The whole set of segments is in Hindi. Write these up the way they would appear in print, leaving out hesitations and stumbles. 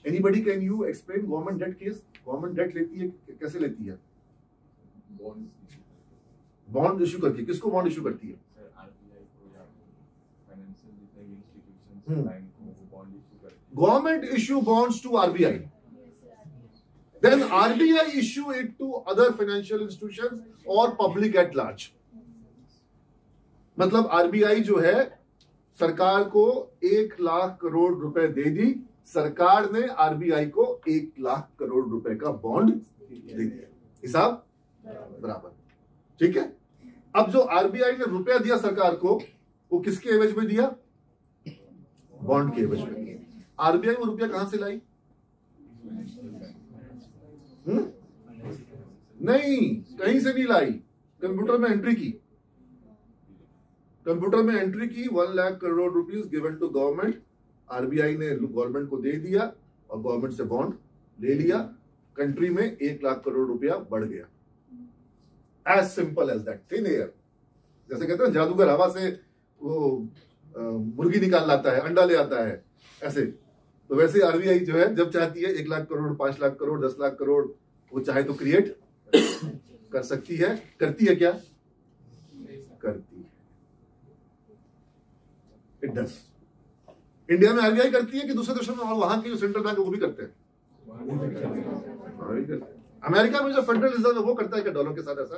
Anybody can you explain government debt case? Government debt लेती है, कैसे लेती है? बॉन्ड इश्यू करती है। किसको बॉन्ड इश्यू करती है? Government issue bonds to RBI, then RBI issue it to other financial institutions or public at large। मतलब आरबीआई जो है सरकार को 1 लाख करोड़ रुपए दे दी, सरकार ने आरबीआई को 1 लाख करोड़ रुपए का बॉन्ड दे दिया, हिसाब बराबर, ठीक है। अब जो आरबीआई ने रुपया दिया सरकार को, वो किसके एवज में दिया? बॉन्ड के एवज में। आरबीआई वो रुपया कहां से लाई? नहीं, कहीं से नहीं लाई, कंप्यूटर में एंट्री की। कंप्यूटर में एंट्री की 1 lakh crore rupees given to government. RBI ने गवर्नमेंट को दे दिया और गवर्नमेंट से बॉन्ड ले लिया। कंट्री में 1 लाख करोड़ रुपया बढ़ गया। As simple as that, thin air. जैसे कहते हैं जादूगर हवा से वो मुर्गी निकाल लाता है, अंडा ले आता है, ऐसे। तो वैसे आरबीआई जो है जब चाहती है 1 लाख करोड़, 5 लाख करोड़, 10 लाख करोड़ वो चाहे तो क्रिएट कर सकती है। करती है क्या? करती है। It does. इंडिया में आरबीआई करती है कि दूसरे देशों में वहां के जो सेंट्रल बैंक है वो भी करते हैं? अमेरिका में जो फेडरल रिजर्व है वो करता है क्या डॉलर के साथ ऐसा?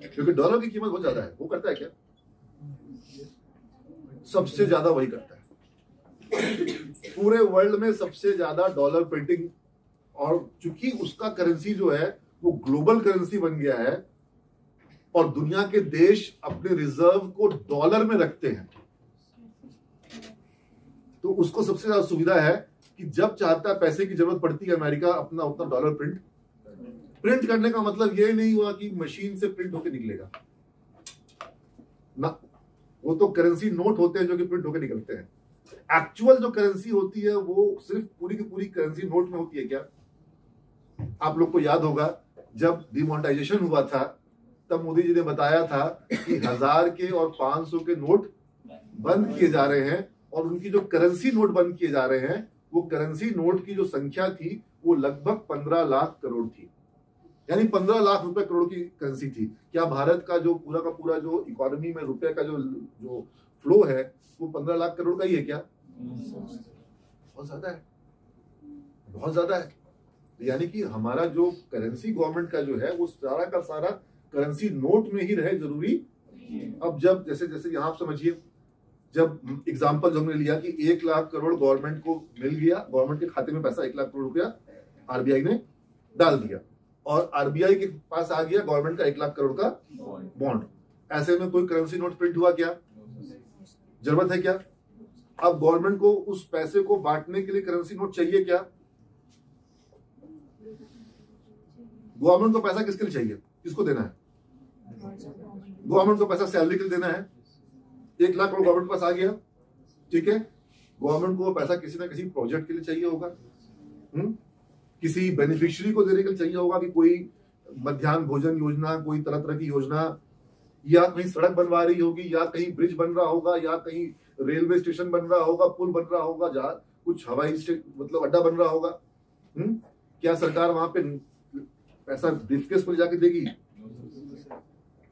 क्योंकि डॉलर की कीमत बहुत ज्यादा है। वो करता है क्या? सबसे ज्यादा वही करता है। पूरे वर्ल्ड में सबसे ज्यादा डॉलर प्रिंटिंग, और चूंकि उसका करेंसी जो है वो ग्लोबल करेंसी बन गया है और दुनिया के देश अपने रिजर्व को डॉलर में रखते हैं, तो उसको सबसे ज्यादा सुविधा है कि जब चाहता है, पैसे की जरूरत पड़ती है, अमेरिका अपना उतना डॉलर प्रिंट करने का मतलब ये नहीं हुआ कि मशीन से प्रिंट होकर निकलेगा ना। वो तो करेंसी नोट होते हैं जो कि प्रिंट होकर निकलते हैं। एक्चुअल जो करेंसी होती है वो सिर्फ पूरी की पूरी करेंसी नोट में होती है क्या? आप लोग को याद होगा जब डिमोनेटाइजेशन हुआ था तब मोदी जी ने बताया था कि 1000 के और 500 के नोट बंद किए जा रहे हैं और उनकी जो करेंसी नोट बंद किए जा रहे हैं वो करेंसी नोट की जो संख्या थी वो लगभग 15 लाख करोड़ थी, यानी 15 लाख रुपए करोड़ की करेंसी थी। क्या भारत का जो पूरा जो इकोनॉमी में रुपए का जो फ्लो है वो 15 लाख करोड़ का ही है क्या? बहुत ज्यादा है, बहुत ज्यादा है। यानी कि हमारा जो करेंसी गवर्नमेंट का जो है वो सारा का सारा करेंसी नोट में ही रहे जरूरी। अब जब जैसे यहाँ आप समझिए, जब एग्जांपल जो हमने लिया कि 1 लाख करोड़ गवर्नमेंट को मिल गया, गवर्नमेंट के खाते में पैसा 1 लाख करोड़ रुपया आरबीआई ने डाल दिया और आरबीआई के पास आ गया गवर्नमेंट का 1 लाख करोड़ का बॉन्ड। ऐसे में कोई करेंसी नोट प्रिंट हुआ क्या? जरूरत है क्या? अब गवर्नमेंट को उस पैसे को बांटने के लिए करेंसी नोट चाहिए क्या? गवर्नमेंट को पैसा किसके लिए चाहिए? किसको देना है? गवर्नमेंट को पैसा सैलरी के लिए देना है। 1 लाख करोड़ गवर्नमेंट के पास आ गया, ठीक है। गवर्नमेंट को पैसा किसी ना किसी प्रोजेक्ट के लिए चाहिए होगा, किसी बेनिफिशियरी को देने के लिए चाहिए होगा कि कोई मध्याह्न भोजन योजना, कोई तरह तरह की योजना, या कहीं सड़क बनवा रही होगी, या कहीं ब्रिज बन रहा होगा, या कहीं रेलवे स्टेशन बन रहा होगा, पुल बन रहा होगा, जहां कुछ हवाई मतलब अड्डा बन रहा होगा। क्या सरकार वहां पे पैसा ब्रीफकेस को ले जाके देगी?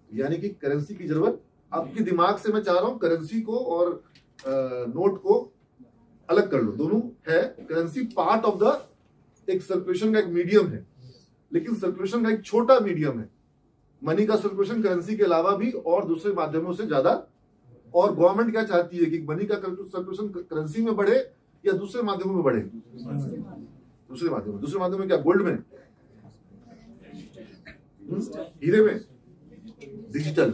यानी कि करेंसी की जरूरत, आपके दिमाग से मैं चाह रहा हूं करेंसी को और नोट को अलग कर लो, दोनों है। करेंसी पार्ट ऑफ द एक सर्कुलेशन का एक मीडियम है, लेकिन सर्कुलेशन का एक छोटा मीडियम है। मनी का सर्कुलेशन करेंसी के अलावा भी और दूसरे माध्यमों से ज्यादा। और गवर्नमेंट क्या चाहती है कि मनी का सर्कुलेशन करेंसी में बढ़े या दूसरे माध्यमों में बढ़े? दूसरे माध्यम में क्या? गोल्ड में, हीरे में, डिजिटल,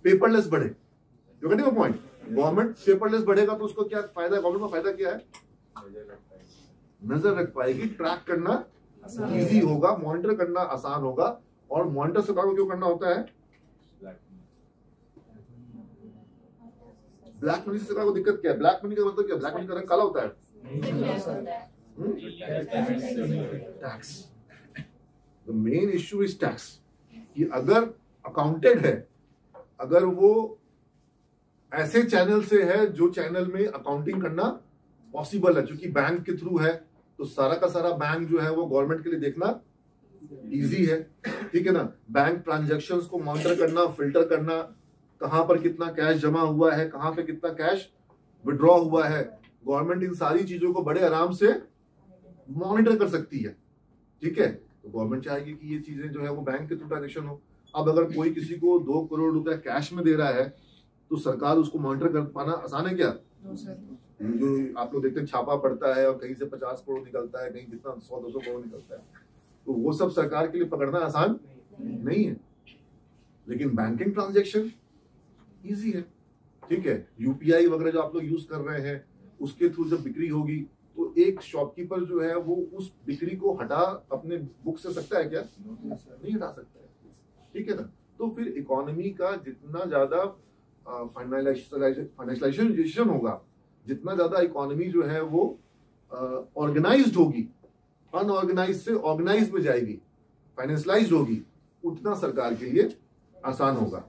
पेपरलेस बढ़े। You getting my point? Government paperless बढ़ेगा तो उसको क्या फायदा? गवर्नमेंट का फायदा क्या है? नजर रख पाएगी, ट्रैक करना इजी होगा, मॉनिटर करना आसान होगा। और मॉनिटर सरकार को क्यों करना होता है? ब्लैक मनी से सरकार को दिक्कत क्या है? ब्लैक मनी का मतलब क्या? ब्लैक मनी का रंग काला होता है। Tax. The main issue is tax. कि अगर अकाउंटेड है, अगर वो ऐसे चैनल से है जो चैनल में अकाउंटिंग करना पॉसिबल है, क्योंकि बैंक के थ्रू है तो सारा का सारा बैंक जो है वो गवर्नमेंट के लिए देखना इजी है, ठीक है ना। बैंक ट्रांजैक्शंस को मॉनिटर करना, फिल्टर करना, कहां पर कितना कैश जमा हुआ है, कहां पे कितना कैश विड्रॉ हुआ है, गवर्नमेंट इन सारी चीजों को बड़े आराम से मॉनिटर कर सकती है, ठीक है। तो गवर्नमेंट चाहेगी कि ये चीजें जो है वो बैंक के थ्रू ट्रांजेक्शन हो। अब अगर कोई किसी को 2 करोड़ रुपया कैश में दे रहा है तो सरकार उसको मॉनिटर कर पाना आसान है क्या? जो आप लोग देखते हैं छापा पड़ता है और कहीं से 50 करोड़ निकलता है, कहीं कितना 100-200 करोड़ निकलता है, तो वो सब सरकार के लिए पकड़ना आसान नहीं है। लेकिन बैंकिंग ट्रांजेक्शन इजी है, ठीक है। यूपीआई वगैरह जो आप लोग यूज कर रहे हैं उसके थ्रू जब बिक्री होगी तो एक शॉपकीपर जो है वो उस बिक्री को हटा अपने बुक से सकता है क्या? नहीं हटा सकता है, ठीक है ना। तो फिर इकोनॉमी का जितना ज्यादा फाइनेंशियलाइजेशन होगा, जितना ज्यादा इकोनॉमी जो है वो ऑर्गेनाइज्ड होगी, अनऑर्गेनाइज से ऑर्गेनाइज में जाएगी, फाइनेंशियलाइज्ड होगी, उतना सरकार के लिए आसान होगा।